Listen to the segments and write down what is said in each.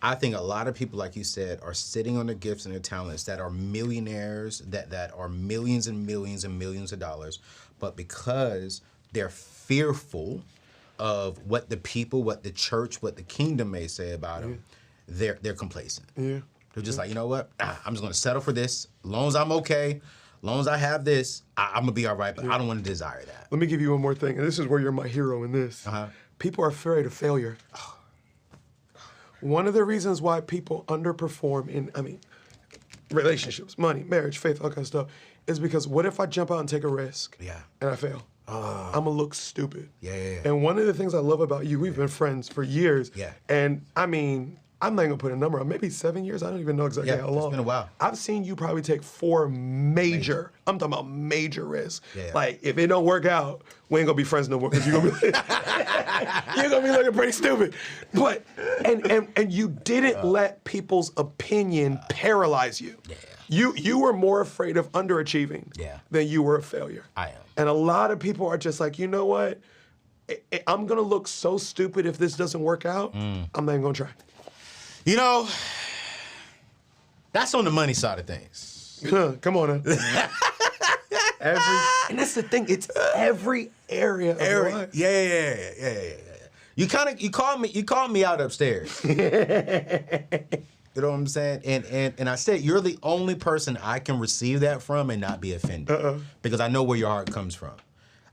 I think a lot of people, like you said, are sitting on their gifts and their talents that are millionaires, that are millions and millions and millions of dollars, but because they're fearful of what the people, what the church, what the kingdom may say about them, they're complacent. Yeah. They're just like, you know what? I'm just going to settle for this. As long as I'm okay, as long as I have this, I'm going to be all right, but I don't want to desire that. Let me give you one more thing, and this is where you're my hero in this. People are afraid of failure. One of the reasons why people underperform in, relationships, money, marriage, faith, all kinds of stuff, is because what if I jump out and take a risk and I fail? I'm gonna look stupid. And one of the things I love about you, we've been friends for years. And I'm not gonna put a number on, maybe 7 years, I don't even know exactly how long. It's been a while. I've seen you probably take 4 major, I'm talking about major risks. Yeah. Like, if it don't work out, we ain't gonna be friends no more, because you're gonna be looking pretty stupid. But, and you didn't let people's opinion paralyze you. You were more afraid of underachieving than you were of failure. I am. And a lot of people are just like, you know what? I'm gonna look so stupid if this doesn't work out, I'm not even gonna try. You know, that's on the money side of things. Come on now. And that's the thing, it's every area of life. Yeah. You called me out upstairs. You know what I'm saying? And I said, you're the only person I can receive that from and not be offended. Because I know where your heart comes from.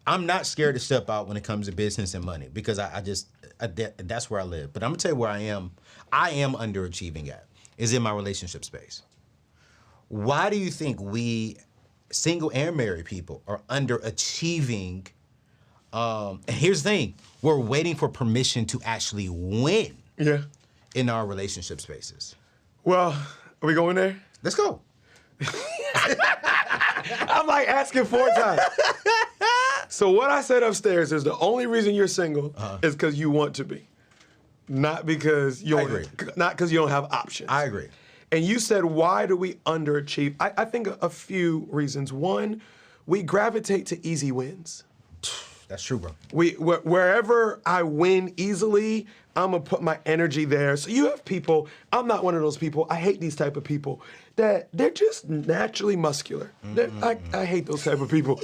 I'm not scared to step out when it comes to business and money, because that's where I live. But I'm gonna tell you where I am underachieving at, is in my relationship space. Why do you think we, single and married people, are underachieving? And here's the thing, we're waiting for permission to actually win in our relationship spaces. Well, are we going there? Let's go. I'm like asking 4 times. So what I said upstairs is the only reason you're single is because you want to be. Not because you don't have options. I agree. And you said, why do we underachieve? I think a few reasons. One, we gravitate to easy wins. That's true, bro. Wherever I win easily, I'm gonna put my energy there. So you have people, I'm not one of those people, I hate these type of people, that they're just naturally muscular. I hate those type of people.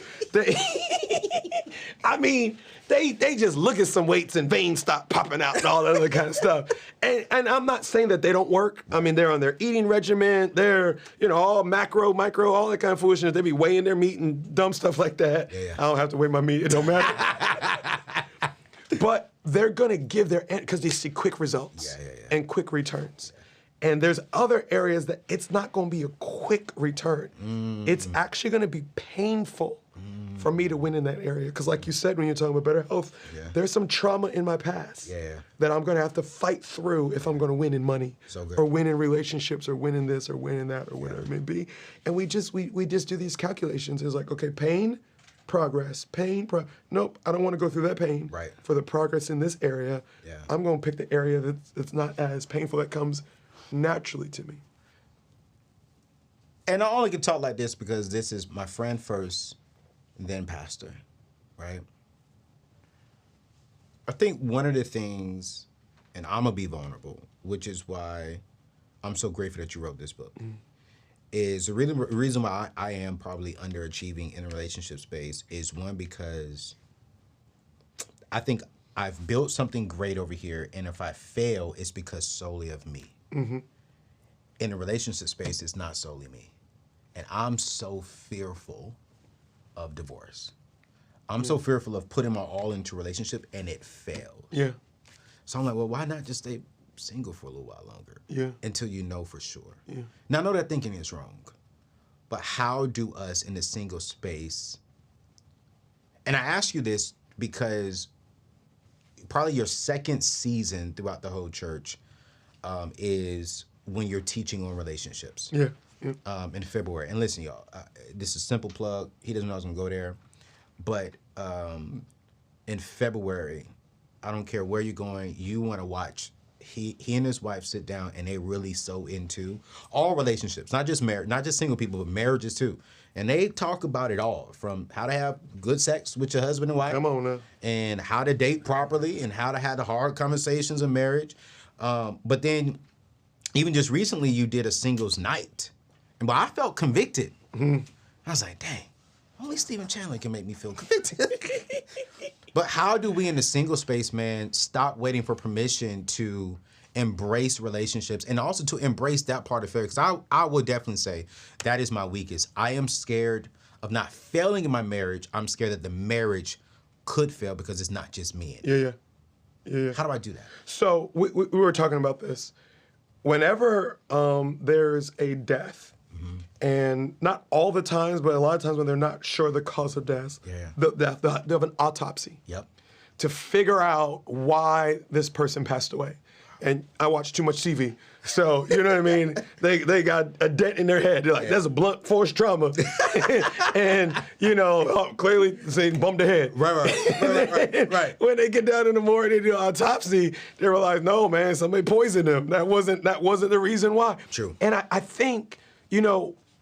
They just look at some weights and veins stop popping out and all that other kind of stuff. And I'm not saying that they don't work. I mean, they're on their eating regimen. They're, all macro, micro, all that kind of foolishness. They be weighing their meat and dumb stuff like that. I don't have to weigh my meat. It don't matter. But they're going to give their, because they see quick results and quick returns. And there's other areas that it's not going to be a quick return. It's actually going to be painful for me to win in that area. Because like you said, when you're talking about better health, there's some trauma in my past that I'm going to have to fight through if I'm going to win in money or win in relationships or win in this or win in that or whatever it may be. And we just do these calculations. It's like, okay, pain, progress, nope, I don't want to go through that pain for the progress in this area. I'm going to pick the area that's not as painful, that comes naturally to me. And I only can talk like this because this is my friend first, then pastor, right? I think one of the things, and I'm gonna be vulnerable, which is why I'm so grateful that you wrote this book, is the reason why I am probably underachieving in a relationship space is, one, because I think I've built something great over here, and if I fail, it's because solely of me. In a relationship space, it's not solely me. And I'm so fearful of divorce. I'm so fearful of putting my all into a relationship and it fails. So I'm like, well, why not just stay single for a little while longer? Until you know for sure. Now, I know that thinking is wrong, but how do us in the single space, and I ask you this because probably your second season throughout the whole church is when you're teaching on relationships. In February. And listen, y'all, this is a simple plug. He doesn't know I was going to go there. But in February, I don't care where you're going, you want to watch. He and his wife sit down and they really so into all relationships, not just marriage, not just single people, but marriages too. And they talk about it all, from how to have good sex with your husband and wife. Come on now. And how to date properly and how to have the hard conversations in marriage. But then even just recently, you did a singles night. And but I felt convicted. I was like, dang, only Stephen Chandler can make me feel convicted. But how do we in the single space, man, stop waiting for permission to embrace relationships and also to embrace that part of failure? Because I would definitely say that is my weakest. I am scared of not failing in my marriage. I'm scared that the marriage could fail because it's not just me. Yeah. How do I do that? So we were talking about this. Whenever there's a death, and not all the times, but a lot of times when they're not sure the cause of death, they have an autopsy Yep. to figure out why this person passed away. And I watch too much TV. So, you know what I mean? They got a dent in their head. They're like, that's a blunt force trauma. And, clearly they bumped their head. Right. When they get down in the morning, they do an autopsy, they realize, no, man, somebody poisoned them. That wasn't the reason why. True. And I think,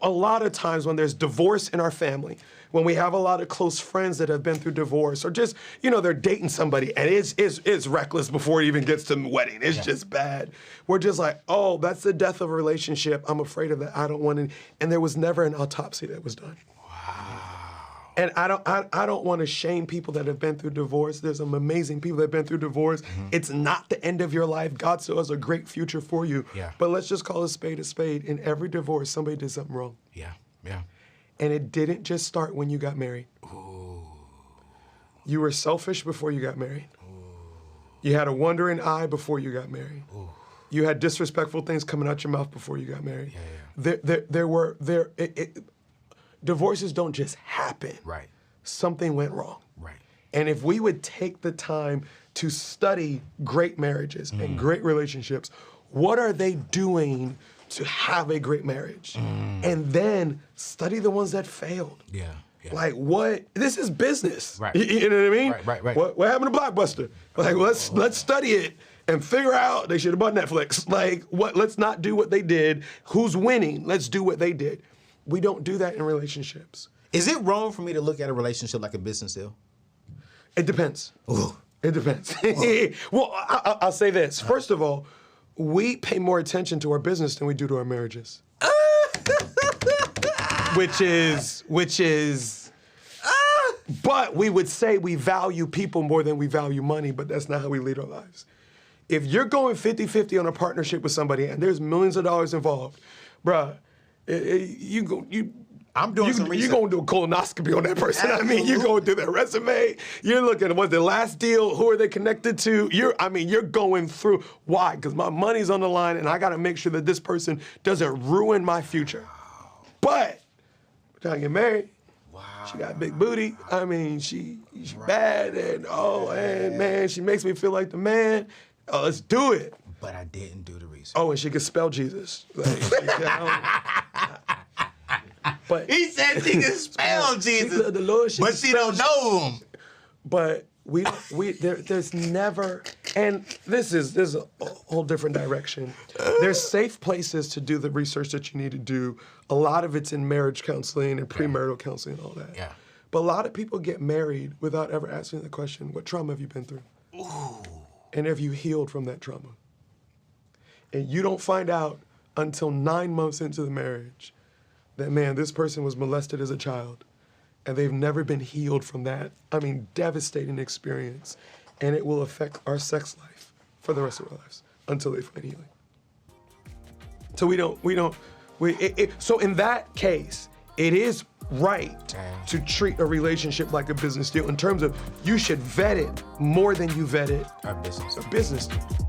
a lot of times when there's divorce in our family, when we have a lot of close friends that have been through divorce, or just, they're dating somebody and it's reckless before it even gets to the wedding. It's just bad. We're just like, oh, that's the death of a relationship. I'm afraid of that. I don't want to. And there was never an autopsy that was done. Wow. And I don't want to shame people that have been through divorce. There's some amazing people that have been through divorce. It's not the end of your life. God still has a great future for you. Yeah. But let's just call a spade a spade. In every divorce, somebody did something wrong. Yeah. And it didn't just start when you got married. Ooh. You were selfish before you got married. You had a wandering eye before you got married. Ooh. You had disrespectful things coming out your mouth before you got married. Divorces don't just happen. Right. Something went wrong. Right. And if we would take the time to study great marriages and great relationships, what are they doing to have a great marriage? And then study the ones that failed. Yeah. Like what? This is business. Right. You know what I mean? Right. What happened to Blockbuster? Like let's study it and figure out they should have bought Netflix. Like what? Let's not do what they did. Who's winning? Let's do what they did. We don't do that in relationships. Is it wrong for me to look at a relationship like a business deal? It depends. Ooh. It depends. Well, I'll say this. First of all, we pay more attention to our business than we do to our marriages. which is. But we would say we value people more than we value money, but that's not how we lead our lives. If you're going 50-50 on a partnership with somebody and there's millions of dollars involved, bruh, I'm doing some research. You're going to do a colonoscopy on that person. I mean, you're going through their resume. You're looking at what's their last deal, who are they connected to. You're going through. Why? Because my money's on the line and I got to make sure that this person doesn't ruin my future. But trying to get married. Wow. She got a big booty. I mean, she's bad and man, she makes me feel like the man. Oh, let's do it. But I didn't do the research. Oh, and she could spell Jesus. But He said she can spell Jesus, she loved the Lord, but she don't know him. But there's never, and this is a whole different direction. There's safe places to do the research that you need to do. A lot of it's in marriage counseling and premarital counseling and all that. Yeah. But a lot of people get married without ever asking the question, what trauma have you been through? Ooh. And have you healed from that trauma? And you don't find out until 9 months into the marriage that, man, this person was molested as a child and they've never been healed from that, devastating experience. And it will affect our sex life for the rest of our lives until they find healing. So so in that case, it is right to treat a relationship like a business deal in terms of you should vet it more than you vetted Our business. a business deal.